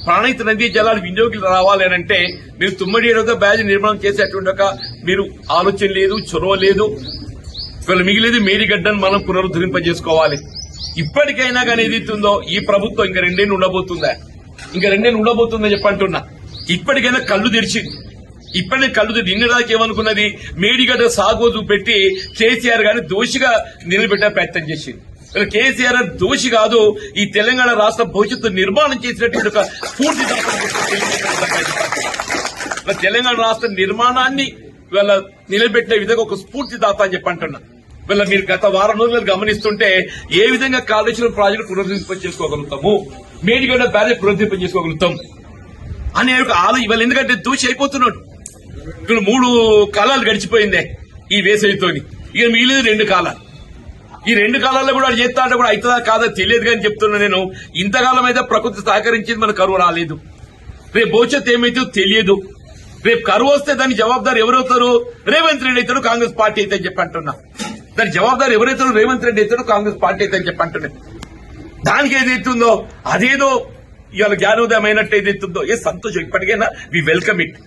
ప్రాణహిత నదీ జలాలు వినియోగులు రావాలి అంటే మీరు తుమ్మడి ఏడవ బ్యాజ్ నిర్మాణం చేసేటువంటి మీరు ఆలోచన లేదు, చొరవ లేదు. ఇవాళ మిగిలేదు మేడిగడ్డను మనం పునరుద్ధరింపజేసుకోవాలి. ఇప్పటికైనా కానీ ఏదైతుందో ఈ ప్రభుత్వం ఇంకా రెండేళ్ళు ఉండబోతుందా, ఇంకా రెండేళ్ళు ఉండబోతుందని చెప్పంటున్నా. ఇప్పటికైనా కళ్ళు తెరిచింది. ఇప్పటికే కళ్ళు తెరిచి నిన్నదాకా ఏమనుకున్నది, మేడిగడ్డ సాగు పెట్టి కేసీఆర్ గారిని దోషిగా నిలబెట్టే ప్రయత్నం చేసింది. కేసీఆర్ దోషి కాదు, ఈ తెలంగాణ రాష్ట్ర భవిష్యత్తు నిర్మాణం చేసినటువంటి ఒక స్ఫూర్తి తెలంగాణ రాష్ట్ర నిర్మాణాన్ని వీళ్ళ నిలబెట్టే విధంగా ఒక స్ఫూర్తిదాత అని చెప్పంటున్నా. వీళ్ళ మీరు గత వారం రోజులు గమనిస్తుంటే ఏ విధంగా కాళేశ్వరం ప్రాజెక్టు పునరుద్ధరింప చేసుకోగలుగుతాము, మేడిగడ్డ బ్యారేజ్ పునరుద్ధరింప చేసుకోగలుగుతాం అనే ఒక ఇవాళ ఎందుకంటే దోషి అయిపోతున్నాడు. ఇక్కడ 3 కాలాలు గడిచిపోయిందే ఈ వేసవితోని, ఇక మిగిలింది 2 కాలాలు. ఈ 2 కాలాల్లో కూడా చేస్తా అంటే కూడా అవుతుందా కాదా తెలియదు కానీ చెప్తున్నా నేను. ఇంతకాలం అయితే ప్రకృతి సహకరించింది, మన కరువు రాలేదు. రేపు భవిష్యత్తు ఏమైతే తెలియదు. రేపు కరువు వస్తే దాని జవాబుదారు ఎవరవుతారు? రేవంత్ రెడ్డి అవుతాడు, కాంగ్రెస్ పార్టీ అయితే అని చెప్పంటున్నా. దాని జవాబుదారు ఎవరైతారో రేవంత్ రెడ్డి అవుతాడు, కాంగ్రెస్ పార్టీ అయితే అని చెప్పంటున్నా. దానికి ఏదైతుందో అదేదో ఇవాళ జ్ఞానోదయం అయినట్టు ఏదైతుందో ఏ సంతోషం. ఇప్పటికైనా we welcome it.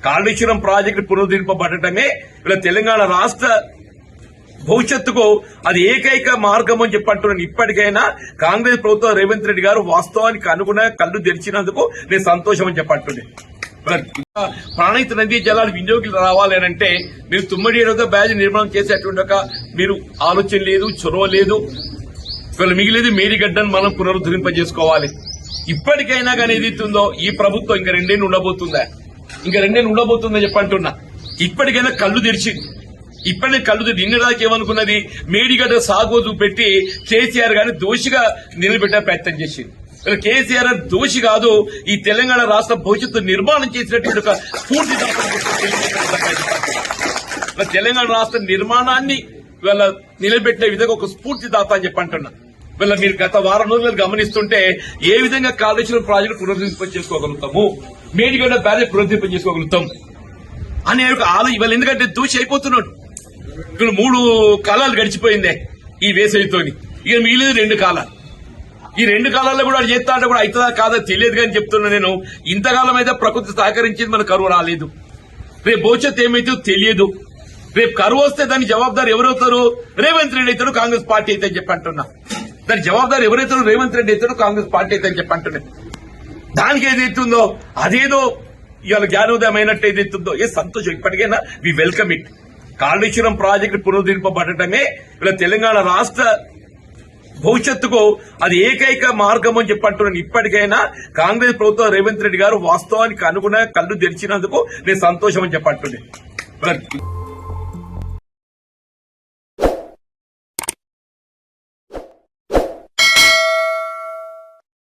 Kaleshwaram project పునరుద్ధరింపబడటమే ఇలా తెలంగాణ రాష్ట్ర భవిష్యత్తుకు అది ఏకైక మార్గం అని చెప్పంటున్నాను. ఇప్పటికైనా కాంగ్రెస్ ప్రభుత్వం రేవంత్ రెడ్డి గారు వాస్తవానికి అనుగుణంగా కళ్ళు తెరిచినందుకు నేను సంతోషం అని చెప్పంటున్నాను. ప్రాణహిత నదీ జలాలు వినియోగులు రావాలి అంటే మీరు తుమ్మడి ఏడవ బ్యాజ్ నిర్మాణం చేసేటువంటి మీరు ఆలోచన లేదు, చొరవ లేదు. ఇవాళ మిగిలేదు మేడిగడ్డను మనం పునరుద్ధరింపజేసుకోవాలి. ఇప్పటికైనా కానీ ఏదైతుందో ఈ ప్రభుత్వం ఇంకా రెండేళ్ళు ఉండబోతుందా, ఇంకా రెండేళ్ళు ఉండబోతుందని చెప్పంటున్నా. ఇప్పటికైనా కళ్ళు తెరిచింది. ఇప్పటికే కళ్ళు తెరిచి నిన్నదాకా ఏమనుకున్నది, మేడిగడ్డ సాగు పెట్టి కేసీఆర్ గారిని దోషిగా నిలబెట్టే ప్రయత్నం చేసింది. కేసీఆర్ దోషి కాదు, ఈ తెలంగాణ రాష్ట్ర భవిష్యత్తు నిర్మాణం చేసినటువంటి ఒక స్ఫూర్తి తెలంగాణ రాష్ట్ర నిర్మాణాన్ని వీళ్ళ నిలబెట్టే విధంగా ఒక స్ఫూర్తిదాత అని చెప్పంటున్నా. వీళ్ళ మీరు గత వారం రోజులు గమనిస్తుంటే ఏ విధంగా కాళేశ్వరం ప్రాజెక్టు పునరుద్ధరింప చేసుకోగలుగుతాము, మేడిగడ్డ బ్యారేజ్ పునరుద్ధరింప చేసుకోగలుగుతాం అనే ఒక ఇవాళ ఎందుకంటే దోషి అయిపోతున్నాడు. ఇక్కడ 3 కాలాలు గడిచిపోయిందే ఈ వేసవితోని, ఇక మిగిలింది 2 కాలాలు. ఈ 2 కాలాల్లో కూడా చేస్తా అంటే కూడా అవుతుందా కాదా తెలియదు కానీ చెప్తున్నా నేను. ఇంతకాలం అయితే ప్రకృతి సహకరించింది, మన కరువు రాలేదు. రేపు భవిష్యత్తు ఏమైతే తెలియదు. రేపు కరువు వస్తే దాని జవాబుదారు ఎవరవుతారు? రేవంత్ రెడ్డి అవుతాడు, కాంగ్రెస్ పార్టీ అయితే అని చెప్పంటున్నా. దాని జవాబుదారు ఎవరైతారో రేవంత్ రెడ్డి అవుతాడు, కాంగ్రెస్ పార్టీ అయితే అని చెప్పంటున్నా. దానికి ఏదైతుందో అదేదో ఇవాళ జ్ఞానోదయం అయినట్టు ఏదైతుందో ఏ సంతోషం. ఇప్పటికైనా we welcome it. Kaleshwaram project పునరుద్ధరింపబడటమే ఇలా తెలంగాణ రాష్ట్ర భవిష్యత్తుకు అది ఏకైక మార్గం అని చెప్పంటున్నాను. ఇప్పటికైనా కాంగ్రెస్ ప్రభుత్వం రేవంత్ రెడ్డి గారు వాస్తవానికి అనుగుణంగా కళ్ళు తెరిచినందుకు నేను సంతోషం అని చెప్పంటున్నాను.